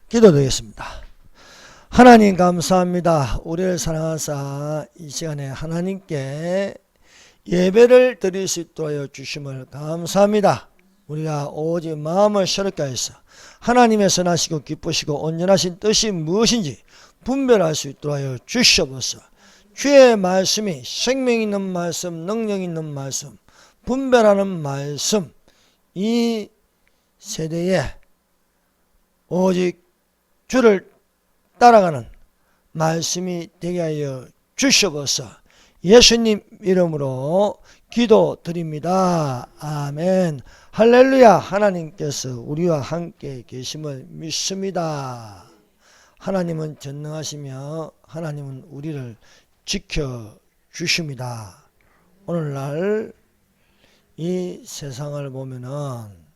기도드리겠습니다. 하나님 감사합니다. 우리를 사랑하사 이 시간에 하나님께 예배를 드릴 수 있도록 하여 주심을 감사합니다. 우리가 오직 마음을 새롭게 하여서 하나님의 선하시고 기쁘시고 온전하신 뜻이 무엇인지 분별할 수 있도록 하여 주시옵소서. 주의 말씀이 생명 있는 말씀, 능력 있는 말씀, 분별하는 말씀, 이 세대에 오직 주를 따라가는 말씀이 되게 하여 주시옵소서. 예수님 이름으로 기도드립니다. 아멘. 할렐루야. 하나님께서 우리와 함께 계심을 믿습니다. 하나님은 전능하시며 하나님은 우리를 지켜주십니다. 오늘날 이 세상을 보면은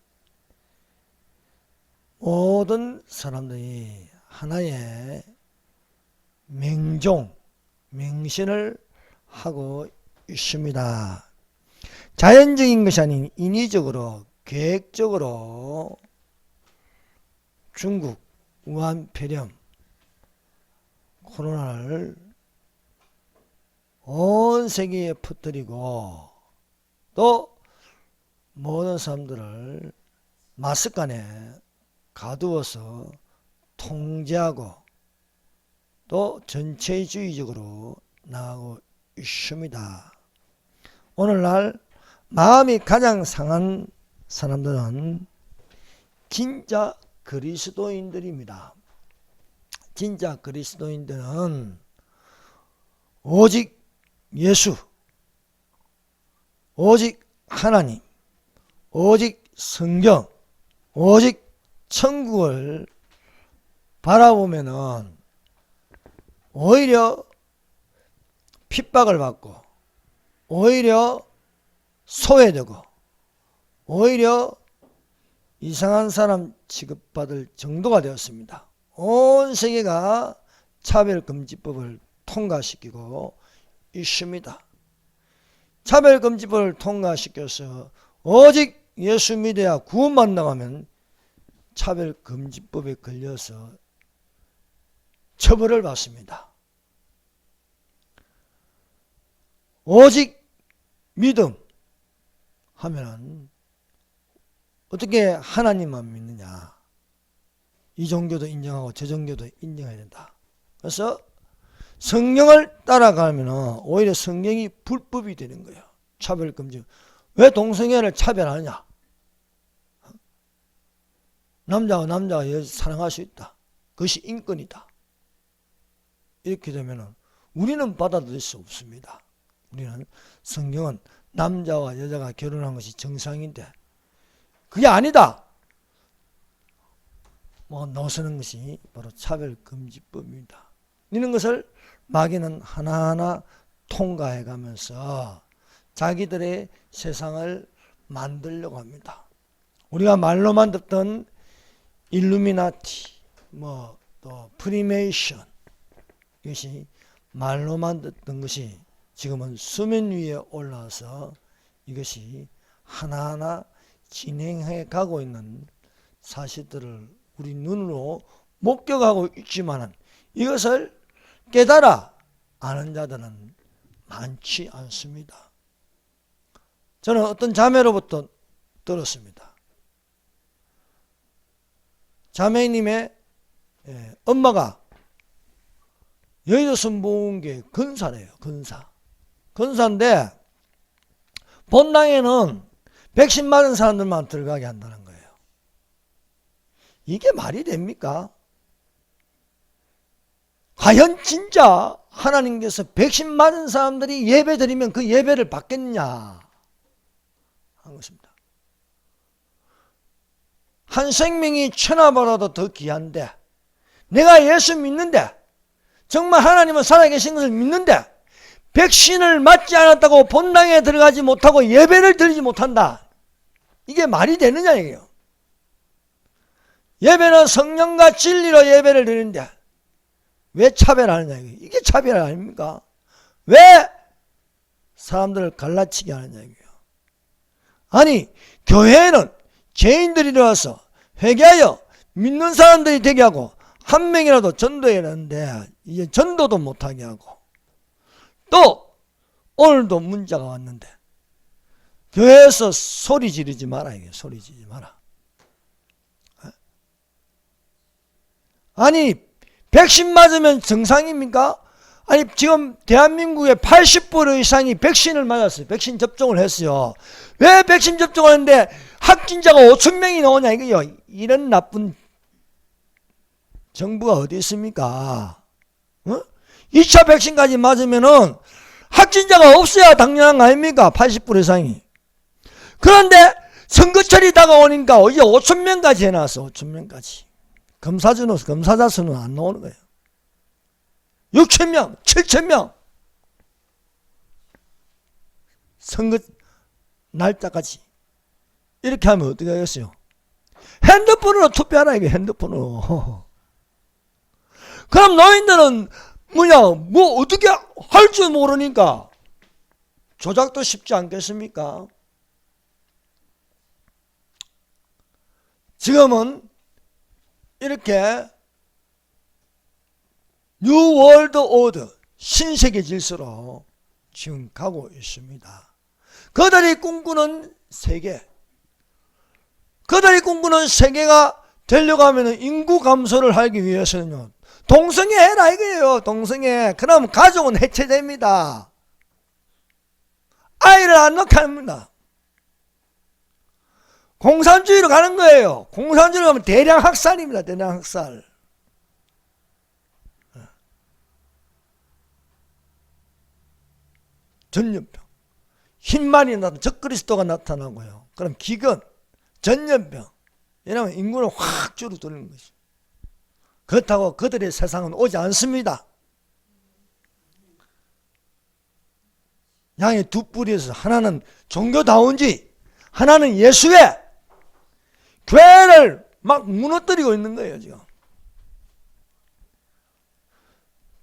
모든 사람들이 하나의 맹신을 하고 있습니다. 자연적인 것이 아닌 인위적으로 계획적으로 중국 우한 폐렴 코로나를 온 세계에 퍼뜨리고 또 모든 사람들을 마스크 안에 가두어서 통제하고 또 전체주의적으로 나가고 있습니다. 오늘날 마음이 가장 상한 사람들은 진짜 그리스도인들입니다. 진짜 그리스도인들은 오직 예수, 오직 하나님, 오직 성경, 오직 천국을 바라보면은 오히려 핍박을 받고 오히려 소외되고 오히려 이상한 사람 취급받을 정도가 되었습니다. 온 세계가 차별금지법을 통과시키고 있습니다. 차별금지법을 통과시켜서 오직 예수 믿어야 구원만 나가면 차별금지법에 걸려서 처벌을 받습니다. 오직 믿음 하면은 어떻게 하나님만 믿느냐? 이 종교도 인정하고 저 종교도 인정해야 된다. 그래서 성경을 따라가면 오히려 성경이 불법이 되는 거예요. 차별금지. 왜 동성애를 차별하느냐? 남자가 여자 사랑할 수 있다. 그것이 인권이다. 이렇게 되면 우리는 받아들일 수 없습니다. 우리는 성경은 남자와 여자가 결혼한 것이 정상인데 그게 아니다. 나서는 것이 바로 차별금지법입니다. 이런 것을 마귀는 하나하나 통과해가면서 자기들의 세상을 만들려고 합니다. 우리가 말로만 듣던 일루미나티, 또 프리메이션, 이것이 말로만 듣던 것이 지금은 수면 위에 올라와서 이것이 하나하나 진행해 가고 있는 사실들을 우리 눈으로 목격하고 있지만 이것을 깨달아 아는 자들은 많지 않습니다. 저는 어떤 자매로부터 들었습니다. 자매님의 엄마가 여의도 선봉교회 근사래요. 근사인데 본당에는 백신 맞은 사람들만 들어가게 한다는 거예요. 이게 말이 됩니까? 과연 진짜 하나님께서 백신 맞은 사람들이 예배 드리면 그 예배를 받겠느냐 한 것입니다. 한 생명이 천하보다도 더 귀한데 내가 예수 믿는데 정말 하나님은 살아계신 것을 믿는데 백신을 맞지 않았다고 본당에 들어가지 못하고 예배를 드리지 못한다. 이게 말이 되느냐 이게요. 예배는 성령과 진리로 예배를 드리는데 왜 차별하느냐 이게. 이게 차별 아닙니까? 왜 사람들을 갈라치게 하느냐 이게요. 아니 교회에는 죄인들이 들어와서 회개하여 믿는 사람들이 되게 하고 한 명이라도 전도해야 하는데 이제 전도도 못하게 하고, 또 오늘도 문자가 왔는데 교회에서 소리 지르지 마라. 이게 소리 지르지 마라. 아니 백신 맞으면 정상입니까? 아니 지금 대한민국의 80% 이상이 백신을 맞았어요. 백신 접종을 했어요. 왜 백신 접종을 했는데 확진자가 5천 명이 나오냐 이거요. 이런 나쁜 정부가 어디 있습니까? 2차 백신까지 맞으면은 확진자가 없어야 당연한 거 아닙니까? 80% 이상이. 그런데 선거철이 다가오니까 이제 5천 명까지 해놨어. 5천 명까지. 검사자 수는 안 나오는 거예요. 6천 명, 7천 명. 선거 날짜까지. 이렇게 하면 어떻게 하겠어요? 핸드폰으로 투표하라, 이게 핸드폰으로. 그럼 노인들은 뭐 어떻게 할 줄 모르니까 조작도 쉽지 않겠습니까? 지금은 이렇게 뉴 월드 오더, 신세계 질서로 지금 가고 있습니다. 그들이 꿈꾸는 세계, 그들이 꿈꾸는 세계가 되려고 하면 인구 감소를 하기 위해서는요, 동성애 해라 이거예요. 동성애. 그럼 가족은 해체됩니다. 아이를 안 낳게 합니다. 공산주의로 가는 거예요. 공산주의로 가면 대량 학살입니다. 대량 학살. 전염병. 흰말이 나타나고 적그리스도가 나타나고요. 그럼 기근, 전염병. 이러면 인구는 확 줄어드는 것이죠. 그렇다고 그들의 세상은 오지 않습니다. 양의 두 뿌리에서 하나는 종교다운지, 하나는 예수의 교회를 막 무너뜨리고 있는 거예요, 지금.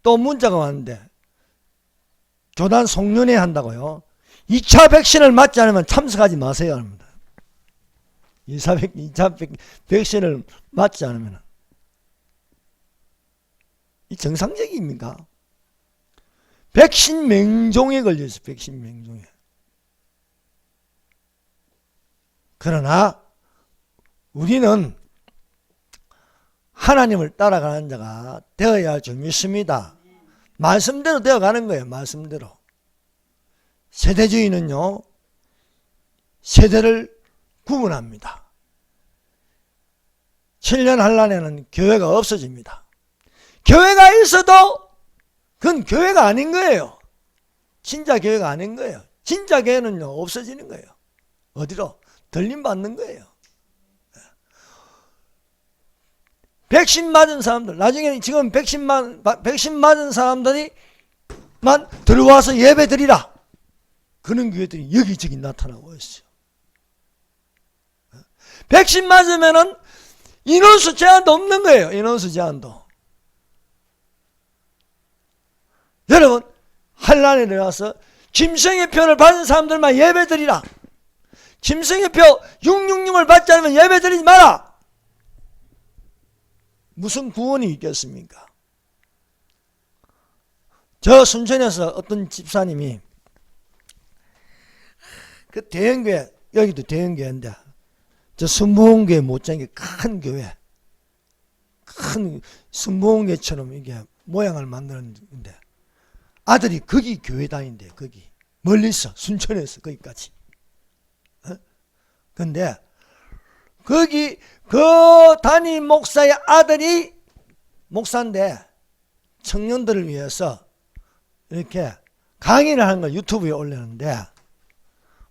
또 문자가 왔는데, 교단 송년회 한다고요. 2차 백신을 맞지 않으면 참석하지 마세요, 합니다. 2차 백신을 맞지 않으면. 이 정상적입니까? 백신 맹종에 걸려있어요. 백신 맹종에. 그러나 우리는 하나님을 따라가는 자가 되어야 할 줄 믿습니다. 말씀대로 되어가는 거예요. 말씀대로. 세대주의는요, 세대를 구분합니다. 7년 한란에는 교회가 없어집니다. 교회가 있어도 그건 교회가 아닌 거예요. 진짜 교회가 아닌 거예요. 진짜 교회는요, 없어지는 거예요. 어디로? 들림 받는 거예요. 백신 맞은 사람들, 나중에 지금 백신 맞은 사람들이 만 들어와서 예배 드리라. 그런 교회들이 여기저기 나타나고 있어요. 백신 맞으면은 인원수 제한도 없는 거예요. 인원수 제한도. 여러분, 한란에 들어가서 짐승의 표를 받은 사람들만 예배 드리라. 짐승의 표 666을 받지 않으면 예배 드리지 마라. 무슨 구원이 있겠습니까? 저 순천에서 어떤 집사님이 그 대형교회, 여기도 대형교회인데 저 순복음교회 못지않게 큰 교회, 큰 순복음교회처럼 이게 모양을 만드는데 아들이 거기 교회 다닌대. 거기 멀리서 순천에서 거기까지. 근데 거기 그 담임 목사의 아들이 목사인데 청년들을 위해서 이렇게 강의를 하는 걸 유튜브에 올리는데,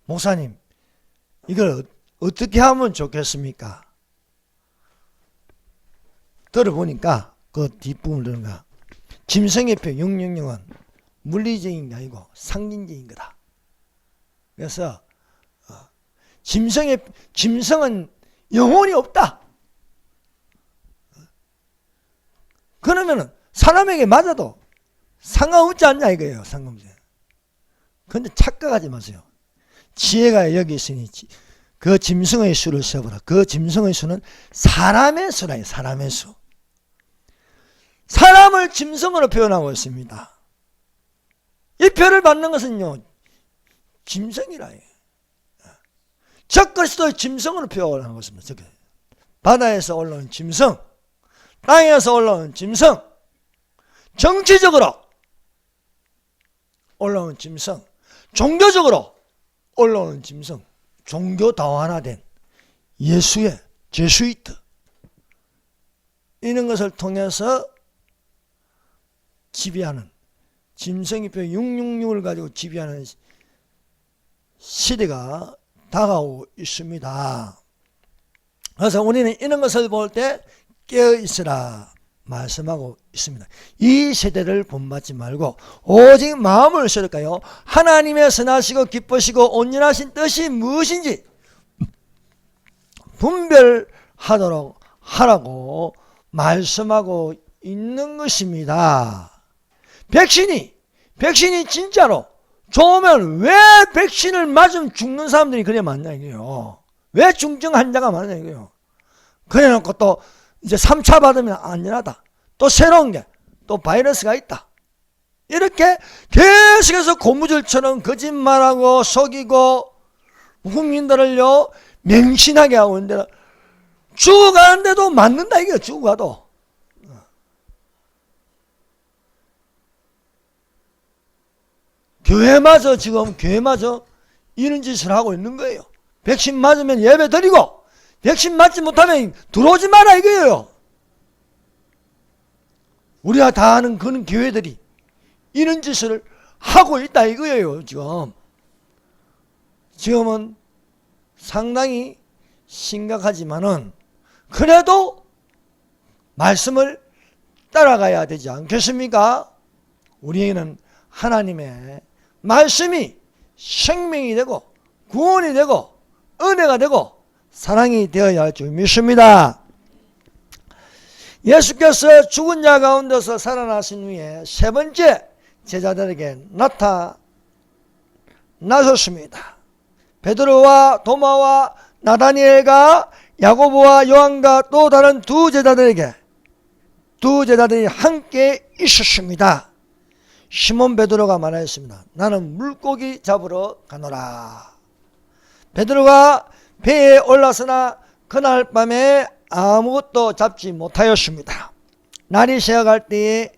목사님 이걸 어떻게 하면 좋겠습니까? 들어보니까 그 뒷부분을 들은가, 짐승의 표 666은 물리적인 게 아니고 상징적인 거다. 그래서 짐승은 영혼이 없다. 그러면은 사람에게 맞아도 상관없지 않냐 이거예요. 상관없지. 그런데 착각하지 마세요. 지혜가 여기 있으니 그 짐승의 수를 세어보라. 그 짐승의 수는 사람의 수라요. 사람의 수. 사람을 짐승으로 표현하고 있습니다. 이 표를 받는 것은요, 짐승이라 해요. 적그리스도의 짐승으로 표현하는 것입니다. 바다에서 올라온 짐승, 땅에서 올라온 짐승, 정치적으로 올라온 짐승, 종교적으로 올라오는 짐승, 종교 다원화된 예수의 제수이트, 이런 것을 통해서 지배하는, 짐승이표 666을 가지고 지배하는 시대가 다가오고 있습니다. 그래서 우리는 이런 것을 볼 때 깨어있으라 말씀하고 있습니다. 이 세대를 본받지 말고 오직 마음을 쓰릴까요? 하나님의 선하시고 기쁘시고 온전하신 뜻이 무엇인지 분별하도록 하라고 말씀하고 있는 것입니다. 백신이 진짜로 좋으면 왜 백신을 맞으면 죽는 사람들이 그래 많냐 이거요. 왜 중증 환자가 많냐 이거요. 그래 놓고 또 이제 3차 받으면 안전하다. 또 새로운 게 또 바이러스가 있다. 이렇게 계속해서 고무줄처럼 거짓말하고 속이고 국민들을요 맹신하게 하고 있는데 죽어가는데도 맞는다 이거요. 죽어가도. 교회마저 이런 짓을 하고 있는 거예요. 백신 맞으면 예배 드리고 백신 맞지 못하면 들어오지 마라 이거예요. 우리가 다 아는 그런 교회들이 이런 짓을 하고 있다 이거예요. 지금은 상당히 심각하지만은 그래도 말씀을 따라가야 되지 않겠습니까? 우리에게는 하나님의 말씀이 생명이 되고 구원이 되고 은혜가 되고 사랑이 되어야 할 줄 믿습니다. 예수께서 죽은 자 가운데서 살아나신 후에 세 번째 제자들에게 나타나셨습니다. 베드로와 도마와 나다니엘과 야고보와 요한과 또 다른 두 제자들이 함께 있었습니다. 시몬 베드로가 말하였습니다. 나는 물고기 잡으러 가노라. 베드로가 배에 올랐으나 그날 밤에 아무것도 잡지 못하였습니다. 날이 새어갈 때에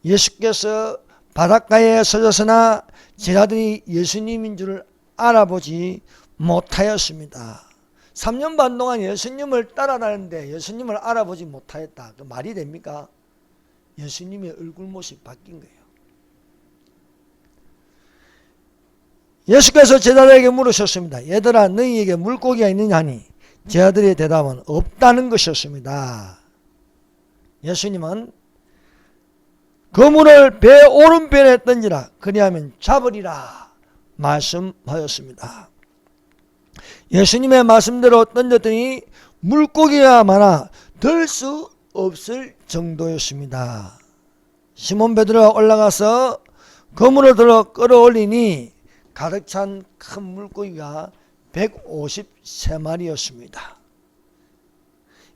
예수께서 바닷가에 서졌으나 제자들이 예수님인 줄을 알아보지 못하였습니다. 3년 반 동안 예수님을 따라다녔는데 예수님을 알아보지 못하였다. 그 말이 됩니까? 예수님의 얼굴 모습이 바뀐 거예요. 예수께서 제자들에게 물으셨습니다. 얘들아 너희에게 물고기가 있느냐 하니 제자들의 대답은 없다는 것이었습니다. 예수님은 그물을 배 오른편에 던지라 그리하면 잡으리라 말씀하였습니다. 예수님의 말씀대로 던졌더니 물고기가 많아 들 수 없을 정도였습니다. 시몬 베드로가 올라가서 그물을 들어 끌어올리니 가득 찬 큰 물고기가 153마리였습니다.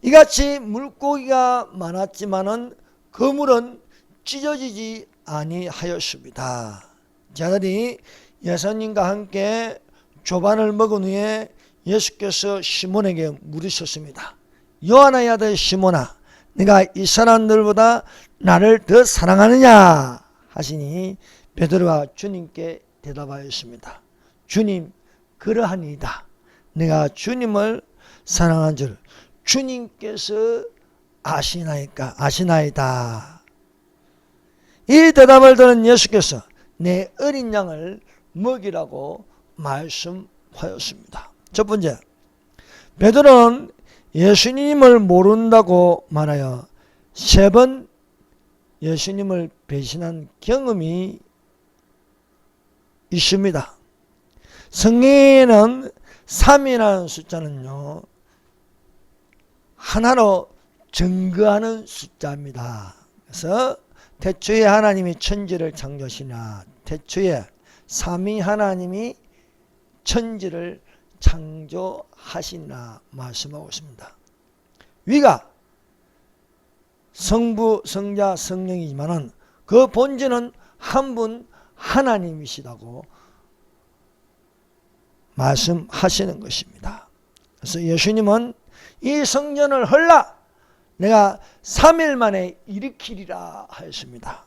이같이 물고기가 많았지만은 그물은 찢어지지 아니하였습니다. 제자들이 예수님과 함께 조반을 먹은 후에 예수께서 시몬에게 물으셨습니다. 요한의 아들 시몬아, 네가 이 사람들보다 나를 더 사랑하느냐 하시니 베드로가 주님께 대답하였습니다. 주님, 그러하니이다. 내가 주님을 사랑한 줄 주님께서 아시나이다. 이 대답을 들은 예수께서 내 어린 양을 먹이라고 말씀하였습니다. 첫 번째, 베드로는 예수님을 모른다고 말하여 3번 예수님을 배신한 경험이 있습니다. 성경에는 3이라는 숫자는요 하나로 증거하는 숫자입니다. 그래서 태초에 하나님이 천지를 창조하시나 태초에 삼위 하나님이 천지를 창조하시나 말씀하고 있습니다. 위가 성부, 성자, 성령이지만은 그 본질은 한 분 하나님이시다고 말씀하시는 것입니다. 그래서 예수님은 이 성전을 헐라 내가 3일 만에 일으키리라 하였습니다.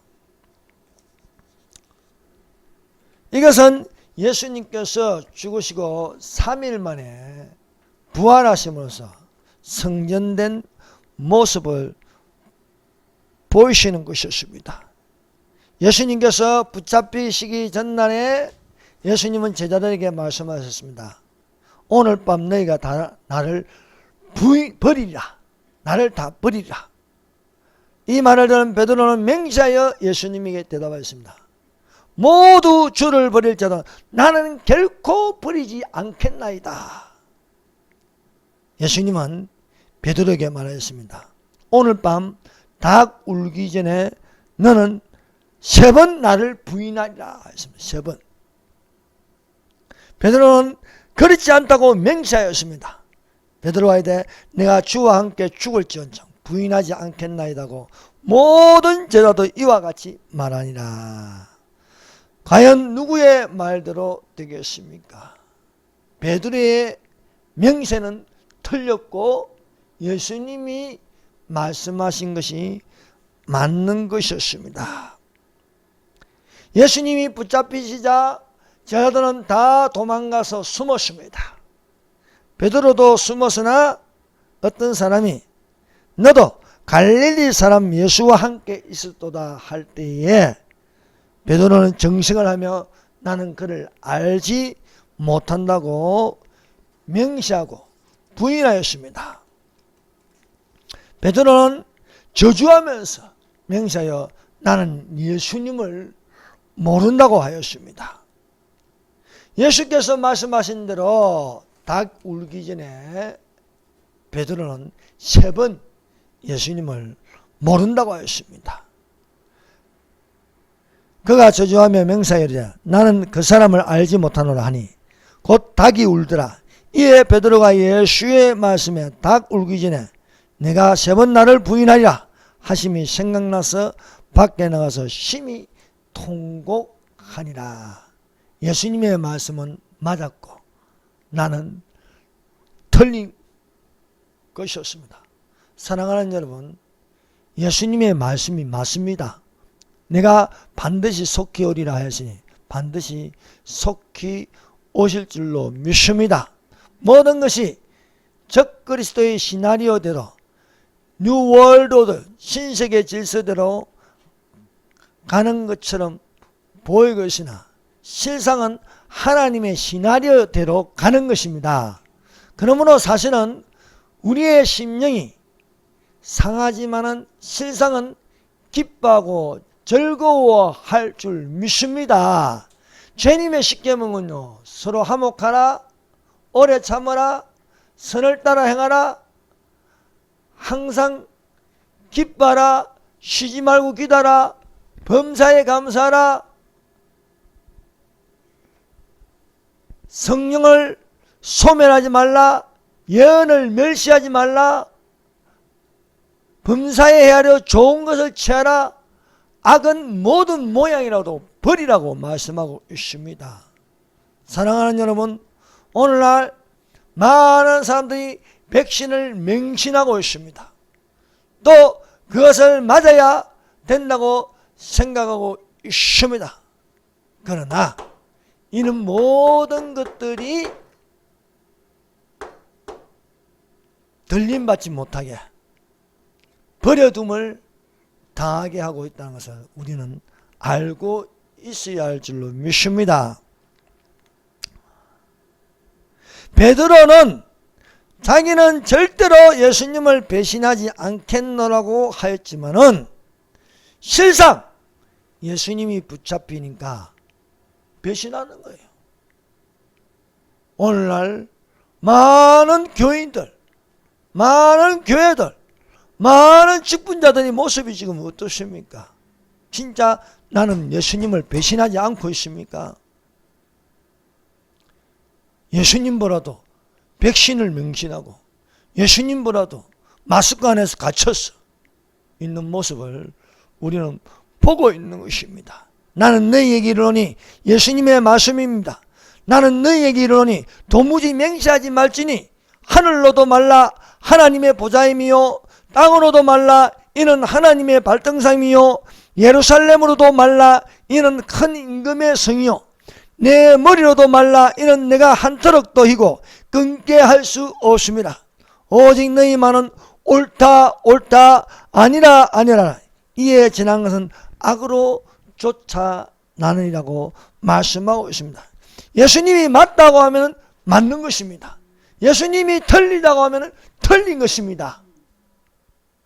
이것은 예수님께서 죽으시고 3일 만에 부활하심으로써 성전된 모습을 보이시는 것이었습니다. 예수님께서 붙잡히시기 전날에 예수님은 제자들에게 말씀하셨습니다. 오늘 밤 너희가 다 나를 버리리라. 나를 다 버리리라. 이 말을 들은 베드로는 맹세하여 예수님에게 대답하였습니다. 모두 주를 버릴지라도 나는 결코 버리지 않겠나이다. 예수님은 베드로에게 말하였습니다. 오늘 밤 닭 울기 전에 너는 3번 나를 부인하리라 했습니다. 3번. 베드로는 그렇지 않다고 맹세하였습니다. 베드로가 이르되 내가 주와 함께 죽을지언정 부인하지 않겠나이다고 모든 제자도 이와 같이 말하니라. 과연 누구의 말대로 되겠습니까? 베드로의 명세는 틀렸고 예수님이 말씀하신 것이 맞는 것이었습니다. 예수님이 붙잡히시자 제자들은 다 도망가서 숨었습니다. 베드로도 숨었으나 어떤 사람이 너도 갈릴리 사람 예수와 함께 있었도다 할 때에 베드로는 정색을 하며 나는 그를 알지 못한다고 명시하고 부인하였습니다. 베드로는 저주하면서 명시하여 나는 예수님을 모른다고 하였습니다. 예수께서 말씀하신 대로 닭 울기 전에 베드로는 3번 예수님을 모른다고 하였습니다. 그가 저주하며 맹세하되 나는 그 사람을 알지 못하노라 하니 곧 닭이 울더라. 이에 베드로가 예수의 말씀에 닭 울기 전에 내가 3번 나를 부인하리라 하심이 생각나서 밖에 나가서 심히 통곡하니라. 예수님의 말씀은 맞았고 나는 틀린 것이었습니다. 사랑하는 여러분, 예수님의 말씀이 맞습니다. 내가 반드시 속히 오리라 하였으니 반드시 속히 오실 줄로 믿습니다. 모든 것이 적그리스도의 시나리오대로 뉴월드 신세계 질서대로 가는 것처럼 보이고 있으나 실상은 하나님의 시나리오대로 가는 것입니다. 그러므로 사실은 우리의 심령이 상하지만은 실상은 기뻐하고 즐거워할 줄 믿습니다. 주님의 십계명은요, 서로 화목하라, 오래 참으라, 선을 따라 행하라, 항상 기뻐하라, 쉬지 말고 기도하라, 범사에 감사하라, 성령을 소멸하지 말라, 예언을 멸시하지 말라, 범사에 헤아려 좋은 것을 취하라, 악은 모든 모양이라도 버리라고 말씀하고 있습니다. 사랑하는 여러분, 오늘날 많은 사람들이 백신을 맹신하고 있습니다. 또 그것을 맞아야 된다고 생각하고 있습니다. 그러나 이는 모든 것들이 들림받지 못하게 버려둠을 당하게 하고 있다는 것을 우리는 알고 있어야 할 줄로 믿습니다. 베드로는 자기는 절대로 예수님을 배신하지 않겠노라고 하였지만은 실상 예수님이 붙잡히니까 배신하는 거예요. 오늘날 많은 교인들, 많은 교회들, 많은 직분자들의 모습이 지금 어떻습니까? 진짜 나는 예수님을 배신하지 않고 있습니까? 예수님보다도 백신을 맹신하고 예수님보다도 마스크 안에서 갇혔어. 있는 모습을 우리는 보고 있는 것입니다. 나는 너희에게 이르노니, 예수님의 말씀입니다. 나는 너희에게 이르노니 도무지 맹세하지 말지니 하늘로도 말라 하나님의 보좌임이요, 땅으로도 말라 이는 하나님의 발등상이요, 예루살렘으로도 말라 이는 큰 임금의 성이요, 내 머리로도 말라 이는 내가 한터럭도 희고 끊게 할 수 없습니다. 오직 너희 말은 옳다 옳다 아니라 아니라 이에 지난 것은 악으로 쫓아나느니라고 말씀하고 있습니다. 예수님이 맞다고 하면 맞는 것입니다. 예수님이 틀리다고 하면 틀린 것입니다.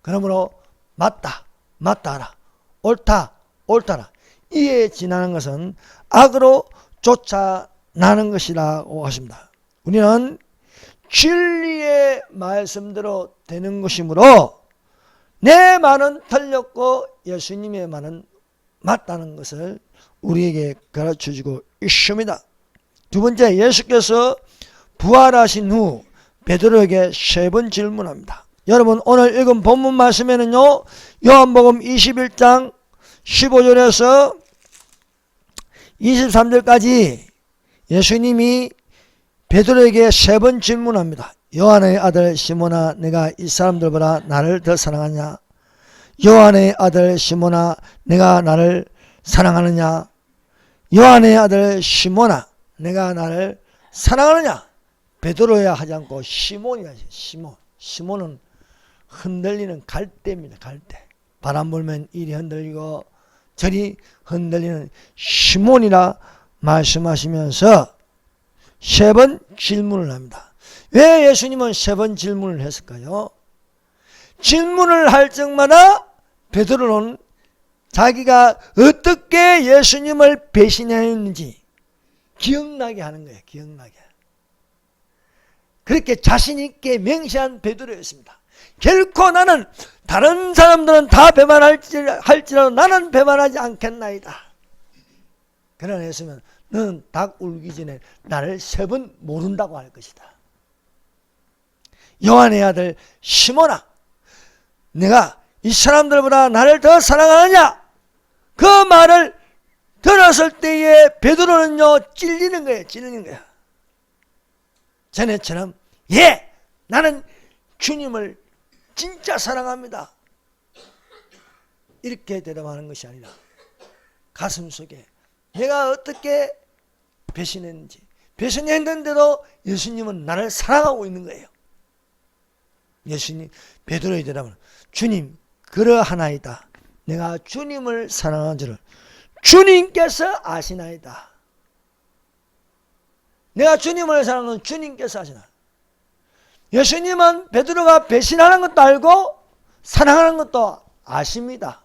그러므로 맞다 맞다라, 옳다 옳다라, 이에 지나는 것은 악으로 쫓아나는 것이라고 하십니다. 우리는 진리의 말씀대로 되는 것이므로 내 말은 틀렸고 예수님의 말은 맞다는 것을 우리에게 가르쳐주고 있습니다. 두 번째, 예수께서 부활하신 후 베드로에게 3번 질문합니다. 여러분, 오늘 읽은 본문 말씀에는요, 요한복음 21장 15절에서 23절까지 예수님이 베드로에게 3번 질문합니다. 요한의 아들 시몬아, 내가 이 사람들보다 나를 더 사랑하냐? 요한의 아들 시몬아, 내가 나를 사랑하느냐? 요한의 아들 시몬아, 내가 나를 사랑하느냐? 베드로야 하지 않고 시몬이야. 시몬은 흔들리는 갈대입니다. 갈대. 바람 불면 이리 흔들리고 저리 흔들리는 시몬이라 말씀하시면서 3번 질문을 합니다. 왜 예수님은 3번 질문을 했을까요? 질문을 할 적마다 베드로는 자기가 어떻게 예수님을 배신했는지 기억나게 하는 거예요. 기억나게. 그렇게 자신 있게 맹세한 베드로였습니다. 결코 나는 다른 사람들은 다 배반할지라도 나는 배반하지 않겠나이다. 그러나 했으면 너는 닭 울기 전에 나를 3번 모른다고 할 것이다. 요한의 아들 시몬아, 내가 이 사람들보다 나를 더 사랑하느냐? 그 말을 들었을 때에 베드로는요 찔리는 거예요. 찔리는 거예요. 전에처럼 예, 나는 주님을 진짜 사랑합니다, 이렇게 대답하는 것이 아니라 가슴속에 내가 어떻게 배신했는데도 예수님은 나를 사랑하고 있는 거예요. 예수님, 베드로의 대답은 주님 그러하나이다. 내가 주님을 사랑하는 줄을 주님께서 아시나이다. 내가 주님을 사랑하는 주님께서 아시나. 예수님은 베드로가 배신하는 것도 알고 사랑하는 것도 아십니다.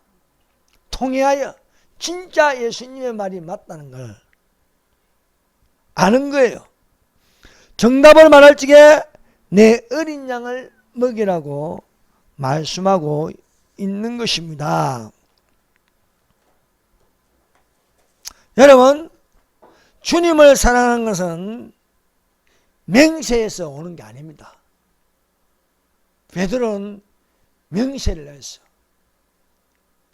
통회하여 진짜 예수님의 말이 맞다는 걸 아는 거예요. 정답을 말할 적에 내 어린 양을 먹이라고 말씀하고 있는 것입니다. 여러분, 주님을 사랑하는 것은 맹세에서 오는 게 아닙니다. 베드로는 맹세를 했어.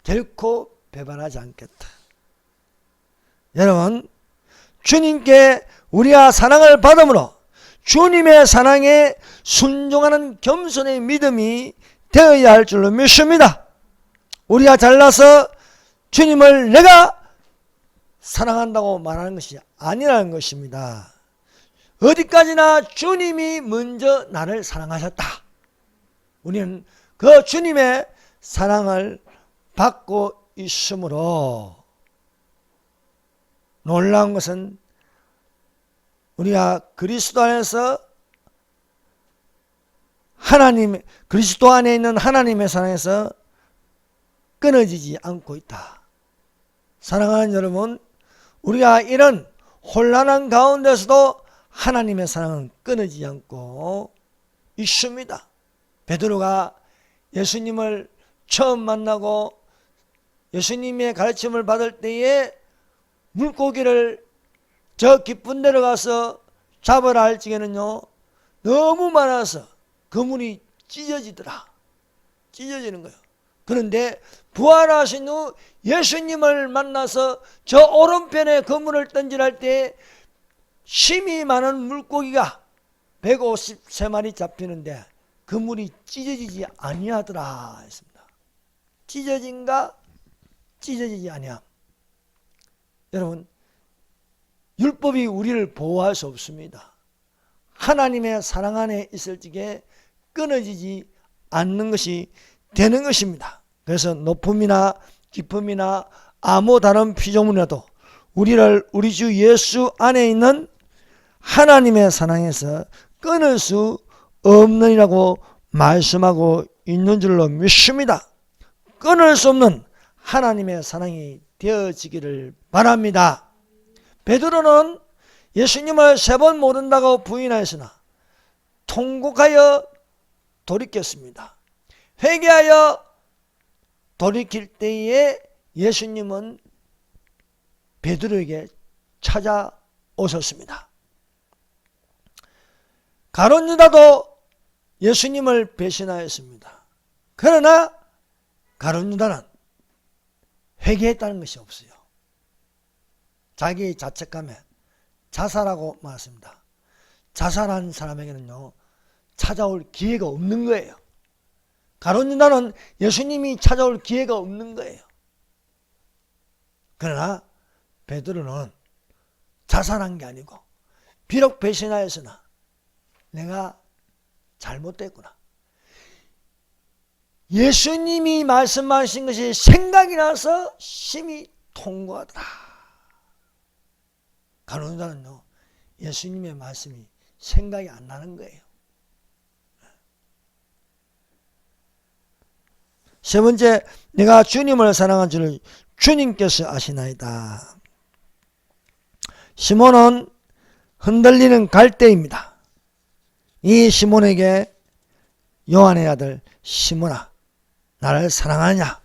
결코 배반하지 않겠다. 여러분, 주님께 우리가 사랑을 받음으로 주님의 사랑에 순종하는 겸손의 믿음이 되어야 할 줄로 믿습니다. 우리가 잘나서 주님을 내가 사랑한다고 말하는 것이 아니라는 것입니다. 어디까지나 주님이 먼저 나를 사랑하셨다. 우리는 그 주님의 사랑을 받고 있으므로 놀라운 것은 우리가 그리스도 안에서 그리스도 안에 있는 하나님의 사랑에서 끊어지지 않고 있다. 사랑하는 여러분, 우리가 이런 혼란한 가운데서도 하나님의 사랑은 끊어지지 않고 있습니다. 베드로가 예수님을 처음 만나고 예수님의 가르침을 받을 때에 물고기를 저 깊은 데로 가서 잡으라 할 적에는요, 너무 많아서 그물이 찢어지더라. 찢어지는 거예요. 그런데 부활하신 후 예수님을 만나서 저 오른편에 그물을 던질할 때 힘이 많은 물고기가 153마리 잡히는데 그물이 찢어지지 아니하더라 했습니다. 찢어진가 찢어지지 아니함. 여러분, 율법이 우리를 보호할 수 없습니다. 하나님의 사랑 안에 있을 적에 끊어지지 않는 것이 되는 것입니다. 그래서 높음이나 깊음이나 아무 다른 피조물이라도 우리를 우리 주 예수 안에 있는 하나님의 사랑에서 끊을 수 없느니라고 말씀하고 있는 줄로 믿습니다. 끊을 수 없는 하나님의 사랑이 되어지기를 바랍니다. 베드로는 예수님을 3번 모른다고 부인하였으나 통곡하여 돌이켰습니다. 회개하여 돌이킬 때에 예수님은 베드로에게 찾아오셨습니다. 가룟 유다도 예수님을 배신하였습니다. 그러나 가룟 유다는 회개했다는 것이 없어요. 자기 자책감에 자살하고 말았습니다. 자살한 사람에게는요, 찾아올 기회가 없는 거예요. 가룟 유다는 예수님이 찾아올 기회가 없는 거예요. 그러나 베드로는 자살한 게 아니고 비록 배신하였으나 내가 잘못됐구나. 예수님이 말씀하신 것이 생각이 나서 심히 통곡하더라. 가룟 유다는요, 예수님의 말씀이 생각이 안 나는 거예요. 세 번째, 내가 주님을 사랑한 줄을 주님께서 아시나이다. 시몬은 흔들리는 갈대입니다. 이 시몬에게 요한의 아들 시몬아, 나를 사랑하냐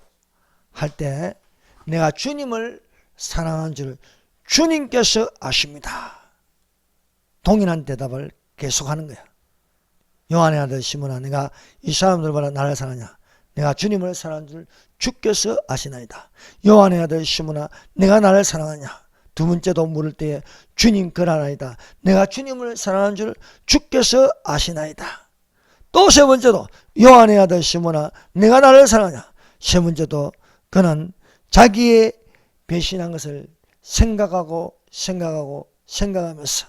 할 때 내가 주님을 사랑한 줄 주님께서 아십니다. 동일한 대답을 계속하는 거야. 요한의 아들 시몬아, 내가 이 사람들보다 나를 사랑하냐? 내가 주님을 사랑한 줄 주께서 아시나이다. 요한의 아들 시몬아, 내가 나를 사랑하냐? 두 번째도 물을 때에 주님 그라나이다. 내가 주님을 사랑한 줄 주께서 아시나이다. 또 세 번째도 요한의 아들 시몬아, 내가 나를 사랑하냐? 세 번째도 그는 자기의 배신한 것을 생각하면서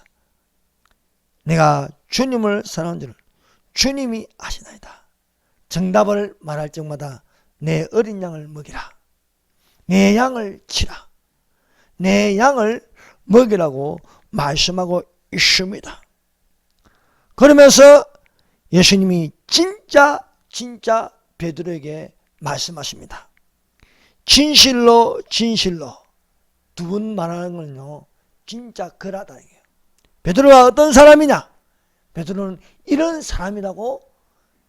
내가 주님을 사랑한 줄 주님이 아시나이다. 정답을 말할 적마다 내 어린 양을 먹이라. 내 양을 치라. 내 양을 먹이라고 말씀하고 있습니다. 그러면서 예수님이 진짜 베드로에게 말씀하십니다. 진실로 두 번 말하는 건요, 진짜 그라다 이게요. 베드로가 어떤 사람이냐? 베드로는 이런 사람이라고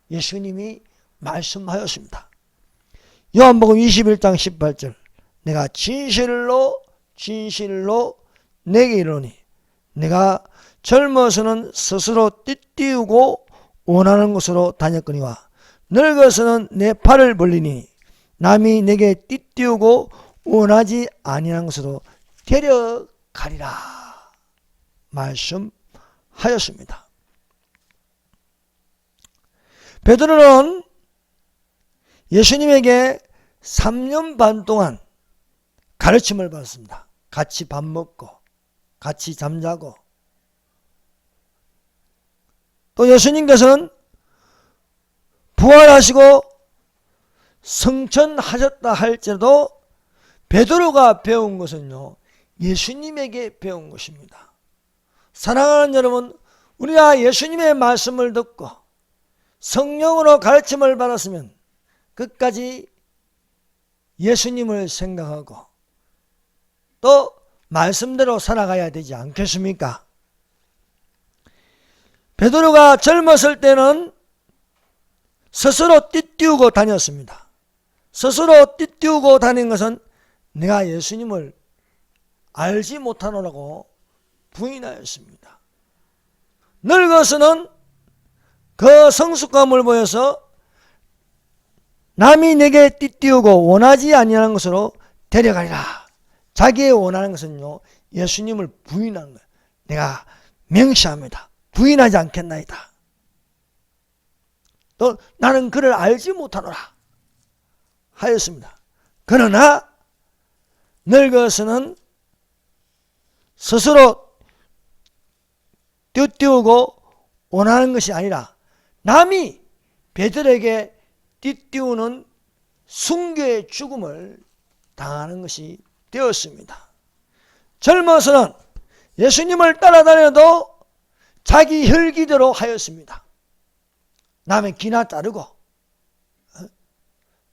예수님이 말씀하였습니다. 요한복음 21장 18절, 내가 진실로 내게 이르노니 내가 젊어서는 스스로 띠띠우고 원하는 곳으로 다녔거니와 늙어서는 내 팔을 벌리니 남이 내게 띠띠우고 원하지 아니한 곳으로 데려가리라 말씀하였습니다. 베드로는 예수님에게 3년 반 동안 가르침을 받았습니다. 같이 밥 먹고 같이 잠자고, 또 예수님께서는 부활하시고 성천하셨다 할지라도 베드로가 배운 것은요, 예수님에게 배운 것입니다. 사랑하는 여러분, 우리가 예수님의 말씀을 듣고 성령으로 가르침을 받았으면 끝까지 예수님을 생각하고 또 말씀대로 살아가야 되지 않겠습니까? 베드로가 젊었을 때는 스스로 띠띠우고 다녔습니다. 스스로 띠띠우고 다닌 것은 내가 예수님을 알지 못하노라고 부인하였습니다. 늙어서는 그 성숙감을 보여서 남이 내게 띠띠우고 원하지 아니하는 것으로 데려가리라. 자기의 원하는 것은요, 예수님을 부인하는 거예요. 내가 명시합니다. 부인하지 않겠나이다. 또 나는 그를 알지 못하노라 하였습니다. 그러나 늙어서는 스스로 띠띠우고 원하는 것이 아니라 남이 베드로에게 띠띠우는 순교의 죽음을 당하는 것이 되었습니다. 젊어서는 예수님을 따라다녀도 자기 혈기대로 하였습니다. 남의 기나 따르고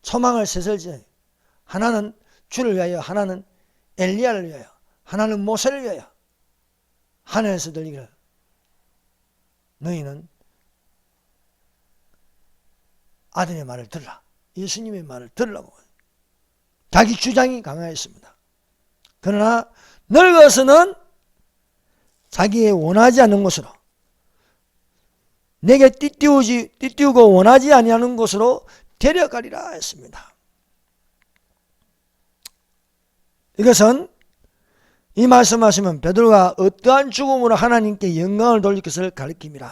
소망을 세설지, 하나는 주를 위하여, 하나는 엘리야를 위하여, 하나는 모세를 위하여 하늘에서 들리기를 너희는 아들의 말을 들으라, 예수님의 말을 들으라고 자기 주장이 강하였습니다. 그러나 늙어서는 자기의 원하지 않는 곳으로, 내게 띠띠우고 원하지 아니하는 곳으로 데려가리라 했습니다. 이것은 이 말씀하시면 베드로가 어떠한 죽음으로 하나님께 영광을 돌릴 것을 가리킵니다.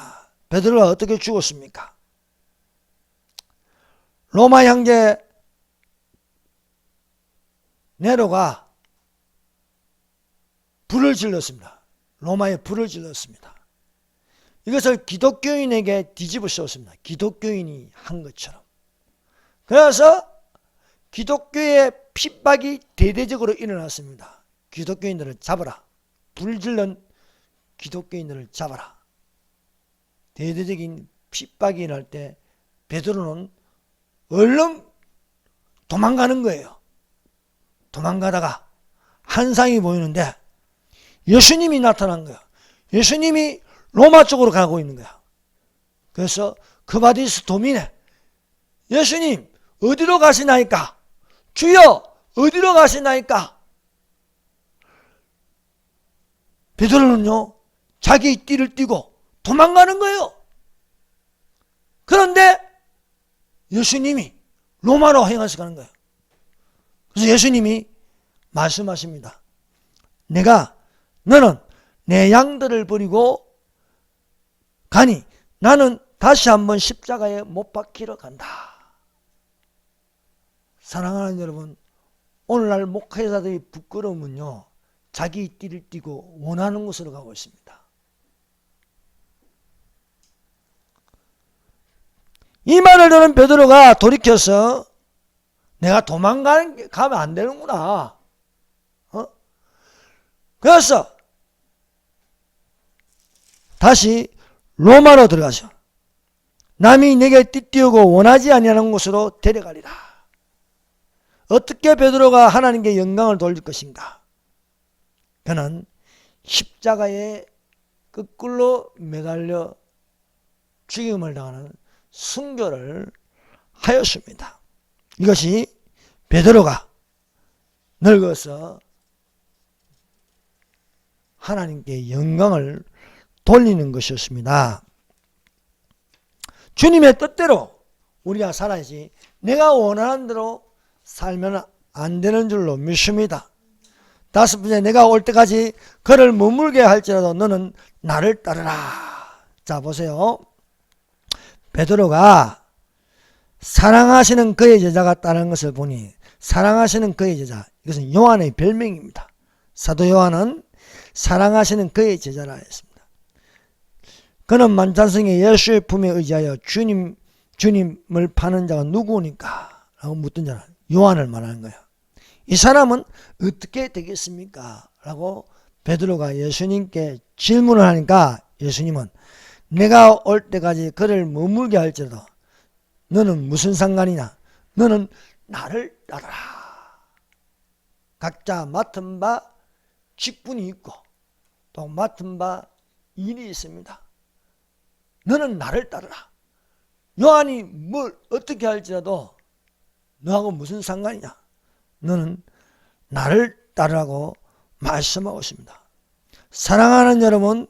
베드로가 어떻게 죽었습니까? 로마 형제 네로가 불을 질렀습니다. 로마에 불을 질렀습니다. 이것을 기독교인에게 뒤집어 씌웠습니다. 기독교인이 한 것처럼. 그래서 기독교의 핍박이 대대적으로 일어났습니다. 기독교인들을 잡아라. 불질른 기독교인들을 잡아라. 대대적인 핍박이 일어날 때 베드로는 얼른 도망가는 거예요. 도망가다가 한상이 보이는데 예수님이 나타난 거야. 예수님이 로마 쪽으로 가고 있는 거야. 그래서 크바디스 도민에 예수님 어디로 가시나이까? 주여 어디로 가시나이까? 베드로는요 자기 띠를 띠고 도망가는 거예요. 그런데 예수님이 로마로 향해서 가는 거예요. 그래서 예수님이 말씀하십니다. 너는 내 양들을 버리고 가니 나는 다시 한번 십자가에 못 박히러 간다. 사랑하는 여러분, 오늘날 목회자들의 부끄러움은요 자기 띠를 띠고 원하는 곳으로 가고 있습니다. 이 말을 들은 베드로가 돌이켜서 내가 가면 안 되는구나. 그래서 다시 로마로 들어가죠. 남이 내게 띠띠우고 원하지 아니하는 곳으로 데려가리라. 어떻게 베드로가 하나님께 영광을 돌릴 것인가? 그는 십자가에 거꾸로 매달려 죽임을 당하는 순교를 하였습니다. 이것이 베드로가 늙어서 하나님께 영광을 돌리는 것이었습니다. 주님의 뜻대로 우리가 살아야지 내가 원하는 대로 살면 안 되는 줄로 믿습니다. 다섯 번째, 내가 올 때까지 그를 머물게 할지라도 너는 나를 따르라. 자 보세요. 베드로가 사랑하시는 그의 제자가 따르는 것을 보니, 사랑하시는 그의 제자, 이것은 요한의 별명입니다. 사도 요한은 사랑하시는 그의 제자라 했습니다. 그는 만찬성에 예수의 품에 의지하여 주님을 파는 자가 누구니까? 라고 묻던 자는 요한을 말하는 거예요. 이 사람은 어떻게 되겠습니까? 라고 베드로가 예수님께 질문을 하니까 예수님은 내가 올 때까지 그를 머물게 할지라도 너는 무슨 상관이냐? 너는 나를 따르라. 각자 맡은 바 직분이 있고 또 맡은 바 일이 있습니다. 너는 나를 따르라. 요한이 뭘 어떻게 할지라도 너하고 무슨 상관이냐? 너는 나를 따르라고 말씀하고 있습니다. 사랑하는 여러분,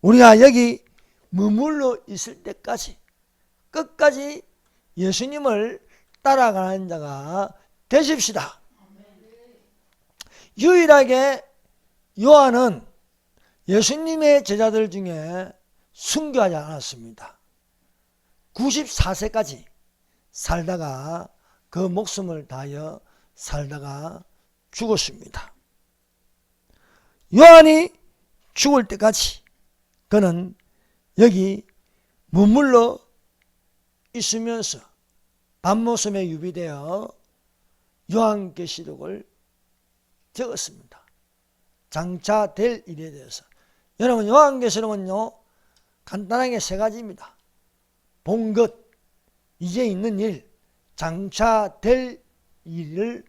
우리가 여기 머물러 있을 때까지 끝까지 예수님을 따라가는 자가 되십시다. 유일하게 요한은 예수님의 제자들 중에 순교하지 않았습니다. 94세까지 살다가 그 목숨을 다하여 살다가 죽었습니다. 요한이 죽을 때까지 그는 여기 머물러 있으면서 밤모섬에 유비되어 요한계시록을 적었습니다. 장차 될 일에 대해서. 여러분, 요한계시록은요 간단하게 세 가지입니다. 본 것, 이제 있는 일, 장차 될 일을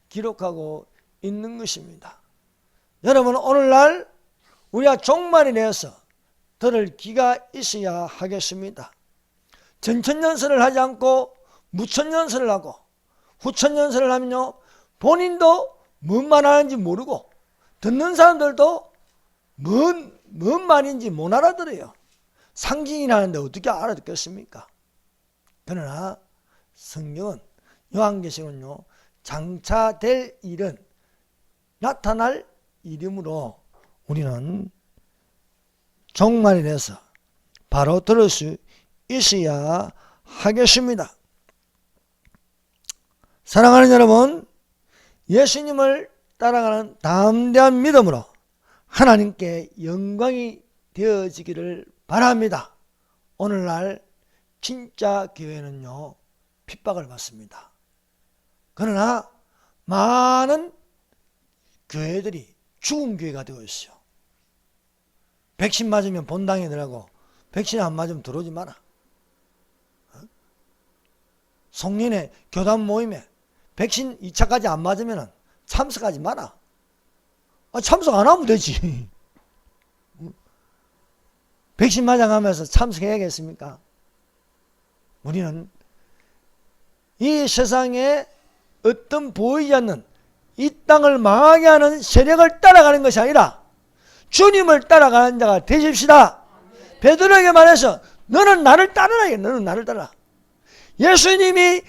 기록하고 있는 것입니다. 여러분, 오늘날 우리가 종말에 대해서 들을 귀가 있어야 하겠습니다. 전천연설을 하지 않고 무천연설을 하고 후천연설을 하면요 본인도 뭔 말하는지 모르고 듣는 사람들도 뭔 말인지 못 알아들어요. 상징이라는데 어떻게 알아듣겠습니까? 그러나 성경은, 요한계시록은요 장차 될 일은 나타날 이름으로 우리는 종말에 대해서 바로 들을 수 있어야 하겠습니다. 사랑하는 여러분, 예수님을 따라가는 담대한 믿음으로 하나님께 영광이 되어지기를 바랍니다. 오늘날 진짜 교회는요 핍박을 받습니다. 그러나 많은 교회들이 죽은 교회가 되고 있어요. 백신 맞으면 본당에 들어가고 백신 안 맞으면 들어오지 마라. 송년회 교단 모임에 백신 2차까지 안 맞으면 참석하지 마라. 참석 안 하면 되지. 백신 맞아가면서 참석해야겠습니까? 우리는 이 세상에 어떤 보이지 않는 이 땅을 망하게 하는 세력을 따라가는 것이 아니라 주님을 따라가는 자가 되십시다. 베드로에게 말해서 너는 나를 따르라. 너는 나를 따라. 예수님이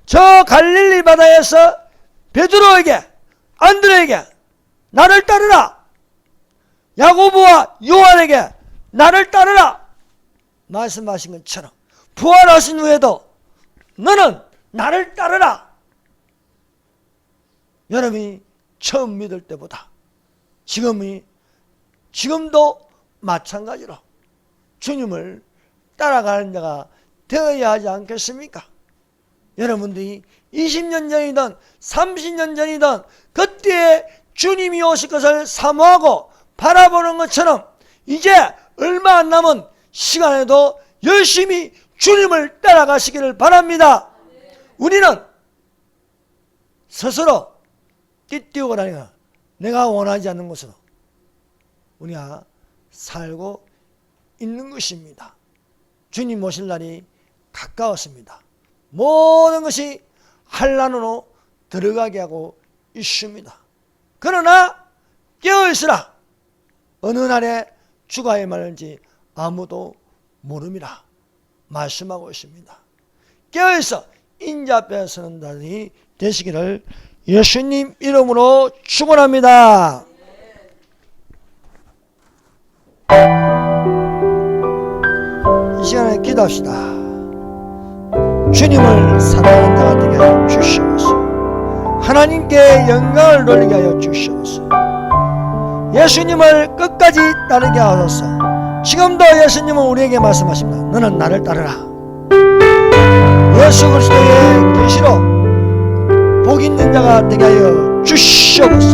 저 갈릴리 바다에서 베드로에게, 안드레에게 나를 따르라. 야고보와 요한에게 나를 따르라 말씀하신 것처럼 부활하신 후에도 너는 나를 따르라. 여러분이 처음 믿을 때보다 지금도 마찬가지로 주님을 따라가는 자가 되어야 하지 않겠습니까? 여러분들이 20년 전이든 30년 전이든 그때에 주님이 오실 것을 사모하고 바라보는 것처럼 이제 얼마 안 남은 시간에도 열심히 주님을 따라가시기를 바랍니다. 우리는 스스로 띠띠우고 다니거나 내가 원하지 않는 것으로 우리가 살고 있는 것입니다. 주님 오실 날이 가까웠습니다. 모든 것이 환난으로 들어가게 하고 있습니다. 그러나 깨어있으라. 어느 날에 주가 말할지 아무도 모릅니다. 말씀하고 있습니다. 깨어있어 인자 앞에 서는 날이 되시기를 예수님 이름으로 축원합니다. 이 시간에 기도합시다. 주님을 사랑하는 자가 되게 하여 주시옵소서. 하나님께 영광을 돌리게 하여 주시옵소서. 예수님을 끝까지 따르게 하소서. 지금도 예수님은 우리에게 말씀하십니다. 너는 나를 따르라. 예수 그리스도의 계시로 복 있는 자가 되게 하여 주시옵소서.